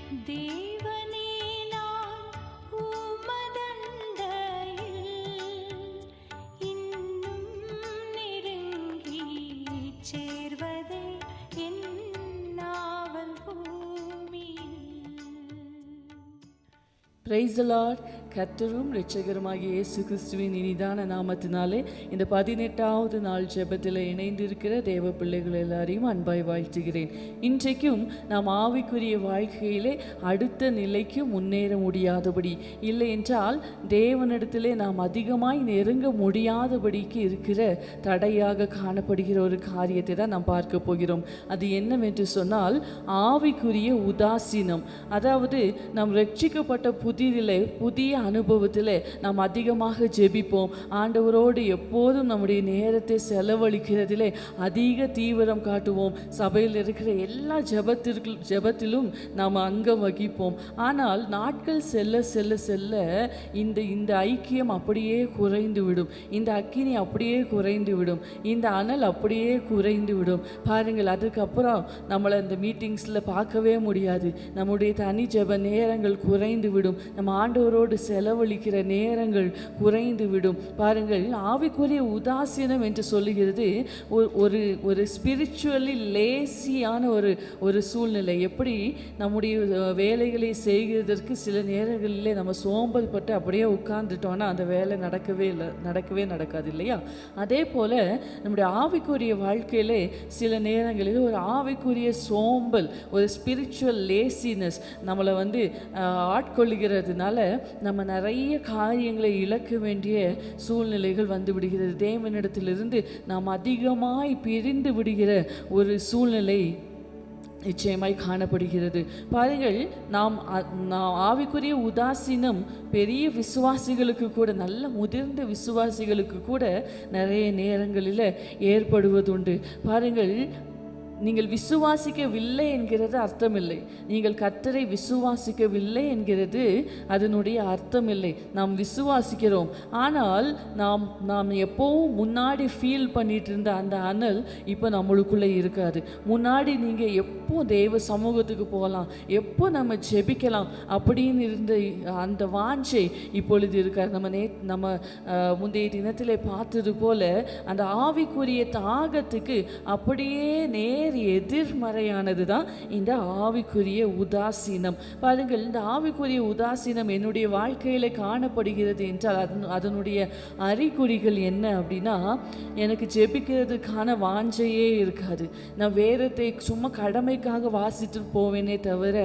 தேவனே நான் உமதண்டையில் இன்னும் நெருங்கி சேர்வதே என் நாவல் பூமியில். Praise the Lord. கர்த்தரும் இரட்சகருமாகிய இயேசு கிறிஸ்துவின் இனிதான நாமத்தினாலே இந்த 18வது நாள் ஜெபத்தில் இணைந்திருக்கிற தேவ பிள்ளைகள் எல்லாரையும் அன்பாய் வாழ்த்துகிறேன். இன்றைக்கும் நாம் ஆவிக்குரிய வாழ்க்கையிலே அடுத்த நிலைக்கு முன்னேற முடியாதபடி, இல்லை என்றால் தேவனிடத்திலே நாம் அதிகமாய் நெருங்க முடியாதபடிக்கு இருக்கிற தடையாக காணப்படுகிற ஒரு காரியத்தை தான் நாம் பார்க்க போகிறோம். அது என்னவென்று சொன்னால் ஆவிக்குரிய உதாசீனம். அதாவது நாம் ரட்சிக்கப்பட்ட புதிய அனுபவத்தில் நாம் அதிகமாக ஜெபிப்போம். ஆண்டவரோடு எப்போதும் நம்முடைய நேரத்தை செலவழிக்கிறதிலே அதிக தீவிரம் காட்டுவோம். சபையில் இருக்கிற எல்லா ஜெபத்திலும் நாம் அங்கம் வகிப்போம். ஆனால் நாட்கள் செல்ல செல்ல செல்ல இந்த ஐக்கியம் அப்படியே குறைந்து விடும். இந்த அக்கினி அப்படியே குறைந்து விடும். இந்த அனல் அப்படியே குறைந்து விடும். பாருங்கள், அதுக்கப்புறம் நம்மளை இந்த மீட்டிங்ஸில் பார்க்கவே முடியாது. நம்முடைய தனி ஜெப நேரங்கள் குறைந்து விடும். நம்ம ஆண்டவரோடு செலவழிக்கிற நேரங்கள் குறைந்து விடும். பாருங்கள், ஆவிக்குரிய உதாசீனம் என்று சொல்லுகிறது ஒரு ஸ்பிரிச்சுவலி லேசியான ஒரு சூழ்நிலை. எப்படி நம்முடைய வேலைகளை செய்கிறதற்கு சில நேரங்களிலே நம்ம சோம்பல் பட்டு அப்படியே உட்கார்ந்துட்டோன்னா அந்த வேலை நடக்கவே நடக்காது இல்லையா? அதே போல் நம்முடைய ஆவிக்குரிய வாழ்க்கையிலே சில நேரங்களில் ஒரு ஆவிக்குரிய சோம்பல், ஒரு ஸ்பிரிச்சுவல் லேசினஸ் நம்மளை ஆட்கொள்ளுகிறதுனால நம்ம நிறைய காரியங்களை இழக்க வேண்டிய சூழ்நிலைகள் வந்து விடுகிறது. தேவனிடத்திலிருந்து நாம் அதிகமாய் பிரிந்து விடுகிற ஒரு சூழ்நிலை நிச்சயமாய் காணப்படுகிறது. பாருங்கள், நாம் ஆவிக்குரிய உதாசீனம் பெரிய விசுவாசிகளுக்கு கூட, நல்ல முதிர்ந்த விசுவாசிகளுக்கு கூட நிறைய நேரங்களில் ஏற்படுவதுண்டு. பாருங்கள், நீங்கள் விசுவாசிக்கவில்லை என்கிறது அர்த்தமில்லை. நீங்கள் கர்த்தரை விசுவாசிக்கவில்லை என்கிறது அதனுடைய அர்த்தம் இல்லை. நாம் விசுவாசிக்கிறோம், ஆனால் நாம் எப்போவும் முன்னாடி ஃபீல் பண்ணிட்டு இருந்த அந்த அனல் இப்போ நம்மளுக்குள்ளே இருக்காது. முன்னாடி நீங்கள் எப்போ தேவ சமூகத்துக்கு போகலாம், எப்போ நம்ம ஜெபிக்கலாம் அப்படின்னு இருந்த அந்த வாஞ்சை இப்பொழுது இருக்காது. நம்ம முந்தைய தினத்திலே பார்த்தது போல அந்த ஆவிக்குரிய தாகத்துக்கு அப்படியே எதிர்மறையானது தான் இந்த ஆவிக்குரிய உதாசீனம். பாருங்கள், இந்த ஆவிக்குரிய உதாசீனம் என்னுடைய வாழ்க்கையில் காணப்படுகிறது என்றால் அதனுடைய அறிகுறிகள் என்ன அப்படின்னா, எனக்கு ஜெபிக்கிறதுக்கான வாஞ்சையே இருக்காது. நான் வேதத்தை சும்மா கடமைக்காக வாசித்து போவேனே தவிர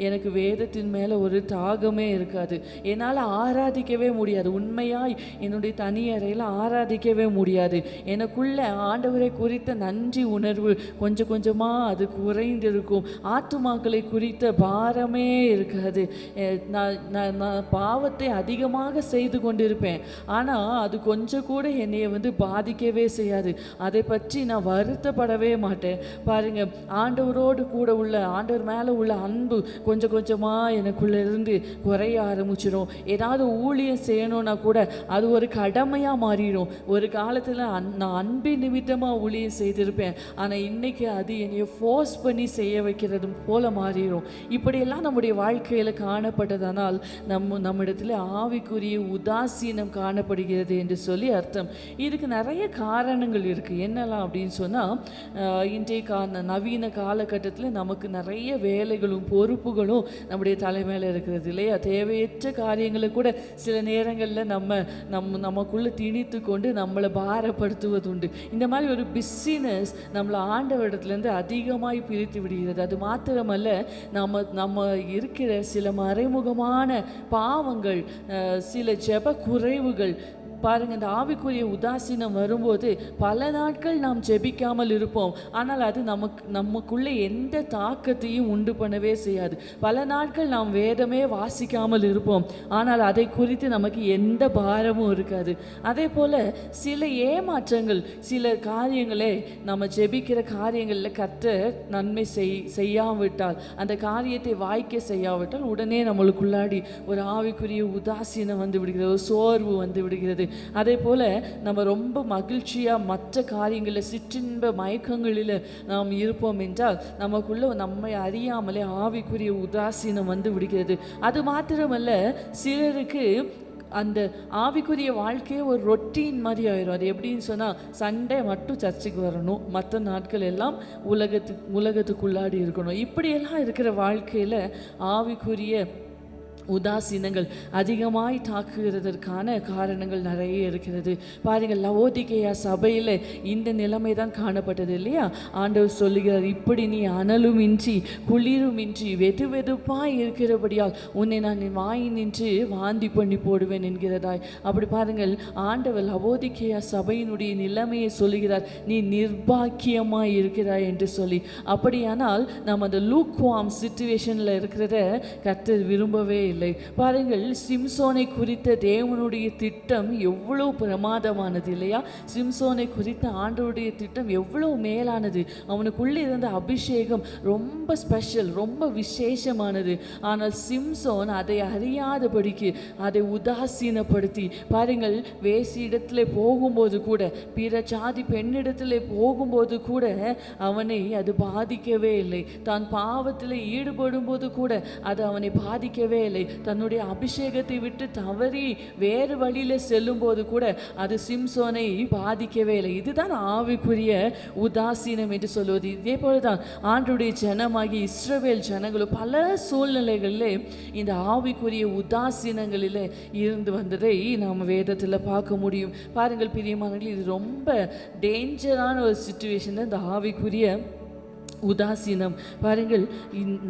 எனக்கு வேதத்தின் மேலே ஒரு தாகமே இருக்காது. என்னால் ஆராதிக்கவே முடியாது. உண்மையாய் என்னுடைய தனி அறையில் ஆராதிக்கவே முடியாது. எனக்குள்ள ஆண்டவரை குறித்த நன்றி உணர்வு கொஞ்சம் கொஞ்சமாக அது குறைந்திருக்கும். ஆத்துமாக்களை குறித்த பாரமே இருக்காது. நான் பாவத்தை அதிகமாக செய்து கொண்டிருப்பேன், ஆனால் அது கொஞ்சம் கூட என்னைய பாதிக்கவே செய்யாது. அதை பற்றி நான் வருத்தப்படவே மாட்டேன். பாருங்க, ஆண்டவரோடு கூட உள்ள, ஆண்டவர் மேலே உள்ள அன்பு கொஞ்சம் கொஞ்சமாக எனக்குள்ள இருந்து குறைய ஆரம்பிச்சிடும். ஏதாவது ஊழியம் செய்யணும்னா கூட அது ஒரு கடமையாக மாறிடும். ஒரு காலத்தில் நான் அன்பின் நிமித்தமாக ஊழியம் செய்திருப்பேன், ஆனால் இன்னைக்கு அது என்னைய ஃபோர்ஸ் பண்ணி செய்ய வைக்கிறது போல மாறிடும். இப்படியெல்லாம் நம்முடைய வாழ்க்கையில் காணப்பட்டதனால் நம்மிடத்தில் ஆவிக்குரிய உதாசீனம் காணப்படுகிறது என்று சொல்லி அர்த்தம். இதுக்கு நிறைய காரணங்கள் இருக்குது. என்னெல்லாம் அப்படின்னு சொன்னால், இன்றைய நவீன காலகட்டத்தில் நமக்கு நிறைய வேலைகளும் பொறுப்புகளும் நம்முடைய தலைமையில் இருக்கிறது இல்லையா? தேவையற்ற காரியங்களை கூட சில நேரங்களில் நமக்குள்ளே திணித்து கொண்டு நம்மளை பாரப்படுத்துவதுண்டு. இந்த மாதிரி ஒரு பிஸினஸ் நம்மளை ஆண்டவரிடத்துலேருந்து அதிகமாய் பிரித்து விடுகிறது. அது மாத்திரமல்ல, நம்ம இருக்கிற சில மறைமுகமான பாவங்கள், சில ஜெப குறைவுகள். பாருங்கள், இந்த ஆவிக்குரிய உதாசீனம் வரும்போது பல நாட்கள் நாம் ஜெபிக்காமல் இருப்போம், ஆனால் அது நமக்குள்ளே எந்த தாக்கத்தையும் உண்டு பண்ணவே செய்யாது. பல நாட்கள் நாம் வேதமே வாசிக்காமல் இருப்போம், ஆனால் அதை குறித்து நமக்கு எந்த பாரமும் இருக்காது. அதே போல் சில ஏமாற்றங்கள், சில காரியங்களே நம்ம ஜெபிக்கிற காரியங்களில் கர்த்தர் நன்மை செய்யாவிட்டால், அந்த காரியத்தை வாய்க்க செய்யாவிட்டால் உடனே நம்மளுக்குள்ளாடி ஒரு ஆவிக்குரிய உதாசீனம் வந்து விடுகிறது, ஒரு சோர்வு வந்து விடுகிறது. அதே போல் நம்ம ரொம்ப மகிழ்ச்சியாக மற்ற காரியங்களில் சிற்றின்ப மயக்கங்களில் நாம் இருப்போம் என்றால் நமக்குள்ள நம்மை அறியாமலே ஆவிக்குரிய உதாசீனம் வந்து விடுகிறது. அது மாத்திரமல்ல, சிலருக்கு அந்த ஆவிக்குரிய வாழ்க்கையே ஒரு ரொட்டீன் மாதிரி ஆயிரும். அது எப்படின்னு சொன்னால், சண்டே மட்டும் சர்ச்சுக்கு வரணும், மற்ற நாட்கள் எல்லாம் உலகத்துக்குள்ளாடி இருக்கணும். இப்படியெல்லாம் இருக்கிற வாழ்க்கையில் ஆவிக்குரிய உதாசீனங்கள் அதிகமாய் தாக்குகிறதற்கான காரணங்கள் நிறைய இருக்கிறது. பாருங்கள், லவோதிகேயா சபையில் இந்த நிலைமை தான் காணப்பட்டது இல்லையா? ஆண்டவர் சொல்லுகிறார், இப்படி நீ அனலும் இன்றி குளிரும் இன்றி வெது வெதுப்பாய் இருக்கிறபடியால் உன்னை நான் வாயினின்று வாந்தி பண்ணி போடுவேன் என்கிறதாய். அப்படி பாருங்கள், ஆண்டவர் லவோதிகேயா சபையினுடைய நிலைமையை சொல்லுகிறார், நீ நிர்பாக்கியமாய் இருக்கிறாய் என்று சொல்லி. அப்படியானால் நாம் அந்த லூக்வார்ம் சிச்சுவேஷனில் இருக்கிறத கர்த்தர் விரும்பவே இல்லை. பாருங்கள், சிம்சோனை குறித்த தேவனுடைய திட்டம் எவ்வளவு பிரமாதமானது இல்லையா? சிம்சோனை குறித்த ஆண்டவருடைய திட்டம் எவ்வளவு மேலானது. அவனுக்குள்ளே இருந்த அபிஷேகம் ரொம்ப ஸ்பெஷல், ரொம்ப விசேஷமானது. ஆனால் சிம்சோன் அதை அறியாதபடிக்கு அதை உதாசீனப்படுத்தி, பாருங்கள், வேசியிடத்தில் போகும்போது கூட, பிற சாதி பெண்ணிடத்தில் போகும்போது கூட அவனை அது பாதிக்கவே இல்லை. தான் பாவத்தில் ஈடுபடும் போது கூட அது அவனை பாதிக்கவே இல்லை. தன்னுடைய அபிஷேகத்தை விட்டு தவறி வேறு வழியில் செல்லும் போது கூட அது சிம்சோனை பாதிக்கவே இல்லை. இதுதான் ஆவிக்குரிய உதாசீனம் என்று சொல்வது. இதே போலதான் ஆண்டவருடைய ஜனமாகி இஸ்ரவேல் ஜனங்களும் பல சூழ்நிலைகளிலே இந்த ஆவிக்குரிய உதாசீனங்களில் இருந்து வந்ததை நாம் வேதத்தில் பார்க்க முடியும். பாருங்கள் பிரியமானவர்களே, இது ரொம்ப டேஞ்சரான ஒரு சிச்சுவேஷன் இந்த ஆவிக்குரிய உதாசீனம். பாருங்கள்,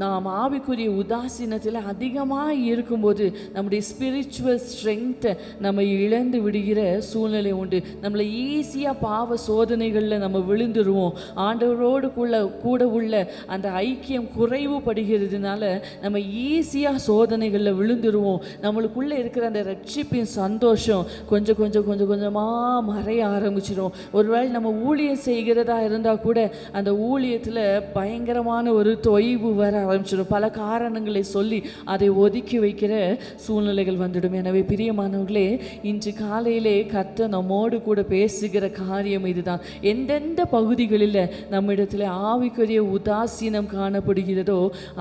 நாம் ஆவிக்குரிய உதாசீனத்தில் அதிகமாக இருக்கும்போது நம்முடைய ஸ்பிரிச்சுவல் ஸ்ட்ரென்த்தை நம்ம இழந்து விடுகிற சூழ்நிலை உண்டு. நம்மளை ஈஸியாக பாவ சோதனைகளில் நம்ம விழுந்துருவோம். ஆண்டவரோடு கூட உள்ள அந்த ஐக்கியம் குறைவுபடுகிறதுனால நம்ம ஈஸியாக சோதனைகளில் விழுந்துருவோம். நம்மளுக்குள்ளே இருக்கிற அந்த ரட்சிப்பின் சந்தோஷம் கொஞ்சம் கொஞ்சமாக மறைய ஆரம்பிச்சிடும். ஒருவேளை நம்ம ஊழியம் செய்கிறதா இருந்தால் கூட அந்த ஊழியத்தில் பயங்கரமான ஒரு தொய்வு வர ஆரம்பிச்சிடும். பல காரணங்களை சொல்லி அதை ஒதுக்கி வைக்கிற சூழ்நிலைகள் வந்துடும். எனவே பிரியமானவர்களே, இன்று காலையிலே கர்த்தர் நம்மோடு கூட பேசுகிற காரியம் இதுதான். எந்தெந்த பகுதிகளில் நம்மிடத்தில் ஆவிக்குரிய உதாசீனம் காணப்படுகிறதோ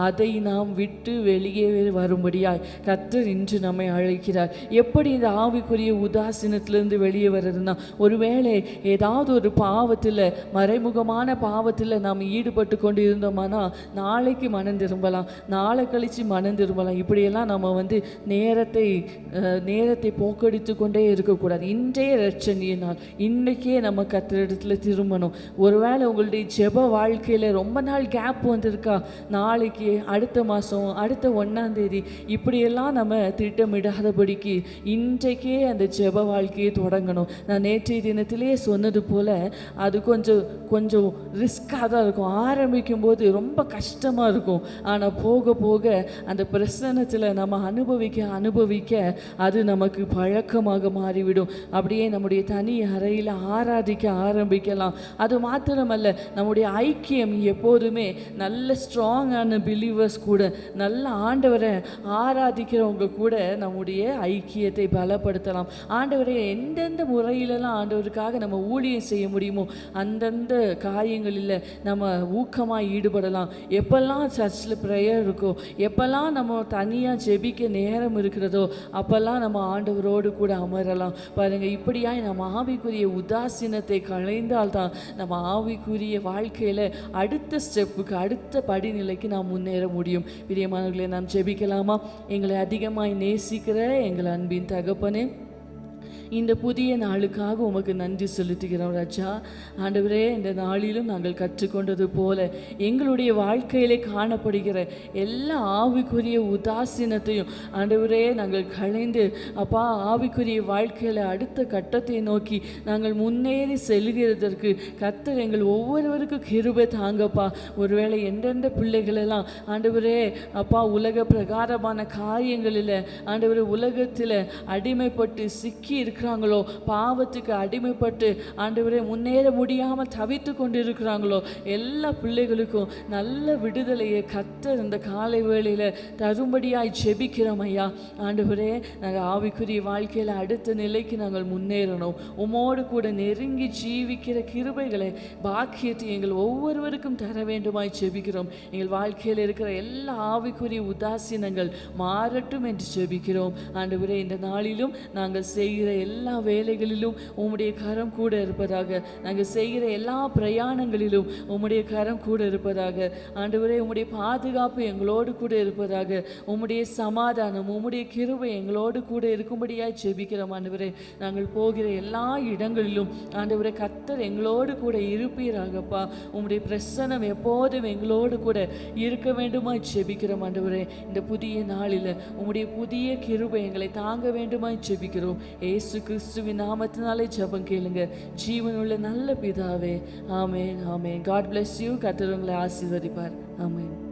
அதை நாம் விட்டு வெளியே வரும்படியாய் கர்த்தர் இன்று நம்மை அழைக்கிறார். எப்படி இந்த ஆவிக்குரிய உதாசீனத்திலிருந்து வெளியே வர்றதுன்னா, ஒருவேளை ஏதாவது ஒரு பாவத்தில், மறைமுகமான பாவத்தில் நாம் ஈடுபட்டு கொண்டு இருந்தோம்னா நாளைக்கு மனம் திரும்பலாம், நாளை கழித்து மனம் திரும்பலாம். இப்படியெல்லாம் நம்ம நேரத்தை போக்கடித்து கொண்டே இருக்கக்கூடாது. இன்றைய ரட்சணிய நாள், இன்றைக்கே நம்ம கர்த்தரிடத்தில் திரும்பணும். ஒருவேளை உங்களுடைய ஜெப வாழ்க்கையில் ரொம்ப நாள் கேப் வந்திருக்கா, நாளைக்கு, அடுத்த மாதம், அடுத்த 1ஆம் தேதி இப்படியெல்லாம் நம்ம திட்டமிடாதபடிக்கு இன்றைக்கே அந்த ஜெப வாழ்க்கையை தொடங்கணும். நான் நேற்றைய தினத்திலே சொன்னது போல் அது கொஞ்சம் ரிஸ்காக தான் இருக்கும். ஆரம்பிக்கும் போது ரொம்ப கஷ்டமாக இருக்கும். ஆனால் போக போக அந்த பிரசன்னத்தில் நம்ம அனுபவிக்க அது நமக்கு பழக்கமாக மாறிவிடும். அப்படியே நம்முடைய தனி அறையில் ஆராதிக்க ஆரம்பிக்கலாம். அது மாத்திரமல்ல, நம்முடைய ஐக்கியம் எப்போதுமே நல்ல ஸ்ட்ராங்கான பிலீவர்ஸ் கூட, நல்ல ஆண்டவரை ஆராதிக்கிறவங்க கூட நம்முடைய ஐக்கியத்தை பலப்படுத்தலாம். ஆண்டவரை எந்தெந்த முறையிலலாம் ஆண்டவருக்காக நம்ம ஊழியம் செய்ய முடியுமோ அந்தந்த காரியங்களில் நம்ம ஊக்கமாக ஈடுபடலாம். எப்பெல்லாம் சர்ச்சில் ப்ரேயர் இருக்கோ, எப்பெல்லாம் நம்ம தனியாக ஜெபிக்க நேரம் இருக்கிறதோ அப்பெல்லாம் நம்ம ஆண்டவரோடு கூட அமரலாம். பாருங்கள், இப்படியாய் நம்ம ஆவிக்குரிய உதாசீனத்தை களைந்தால்தான் நம்ம ஆவிக்குரிய வாழ்க்கையில் அடுத்த ஸ்டெப்புக்கு, அடுத்த படிநிலைக்கு நாம் முன்னேற முடியும். பிரியமானவர்களே, நாம் ஜெபிக்கலாமா? எங்களை அதிகமாய் நேசிக்கிற எங்கள் அன்பின் தகப்பனே, இந்த புதிய நாளுக்காக உமக்கு நன்றி செலுத்துகிறோம் ராஜா. ஆண்டவரே, இந்த நாளிலும் நாங்கள் கற்றுக்கொண்டது போல எங்களுடைய வாழ்க்கையிலே காணப்படுகிற எல்லா ஆவிக்குரிய உதாசீனத்தையும் ஆண்டவரே நாங்கள் களைந்து, அப்பா, ஆவிக்குரிய வாழ்க்கையில் அடுத்த கட்டத்தை நோக்கி நாங்கள் முன்னேறி செல்கிறதற்கு கர்த்தர் எங்கள் ஒவ்வொருவருக்கும் கிருபை தாங்கப்பா. ஒருவேளை எந்தெந்த பிள்ளைகளெல்லாம் ஆண்டவரே அப்பா உலக பிரகாரமான காரியங்களில் ஆண்டவரே உலகத்தில் அடிமைப்பட்டு சிக்கி இருக்கிற இருக்கிறாங்களோ, பாவத்துக்கு அடிமைப்பட்டு ஆண்டவரே முன்னேற முடியாமல் தவித்து கொண்டிருக்கிறாங்களோ, எல்லா பிள்ளைகளுக்கும் நல்ல விடுதலையை கர்த்தர் இந்த காலை வேளையில் தரும்படியாய் ஜெபிக்கிறோம் ஐயா. ஆண்டவரே, நாங்கள் ஆவிக்குரிய வாழ்க்கையில் அடுத்த நிலைக்கு நாங்கள் முன்னேறணும். உமோடு கூட நெருங்கி ஜீவிக்கிற கிருபைகளை பாக்கியத்தை எங்கள் ஒவ்வொருவருக்கும் தர வேண்டுமாய் ஜெபிக்கிறோம். எங்கள் வாழ்க்கையில் இருக்கிற எல்லா ஆவிக்குரிய உதாசீனங்கள் மாறட்டும் என்று ஜெபிக்கிறோம். ஆண்டவரே, இந்த நாளிலும் நாங்கள் செய்கிற எல்லா வேலைகளிலும் உம்முடைய கரம் கூட இருப்பதாக. நாங்கள் செய்கிற எல்லா பிரயாணங்களிலும் உம்முடைய கரம் கூட இருப்பதாக. ஆண்டவரே, உம்முடைய பாதுகாப்பு எங்களோடு கூட இருப்பதாக. உம்முடைய சமாதானம், உம்முடைய கிருபை எங்களோடு கூட இருக்கும்படியாய் ஜெபிக்கிறோம். ஆண்டவரே, நாங்கள் போகிற எல்லா இடங்களிலும் ஆண்டவரே கர்த்தர் எங்களோடு கூட இருப்பீராகப்பா. உம்முடைய பிரசன்னம் எப்போதும் எங்களோடு கூட இருக்க வேண்டுமாய் ஜெபிக்கிறோம். ஆண்டவரே, இந்த புதிய நாளில் உம்முடைய புதிய கிருபை எங்களை தாங்க வேண்டுமாய் ஜெபிக்கிறோம். இயேசு கிறிஸ்துவின் நாமத்தினாலே ஜெபம் கேளுங்க ஜீவனுள்ள நல்ல பிதாவே. ஆமென், ஆமென். God bless you. கர்த்தர் உங்களை ஆசீர்வதிப்பார். ஆமென்.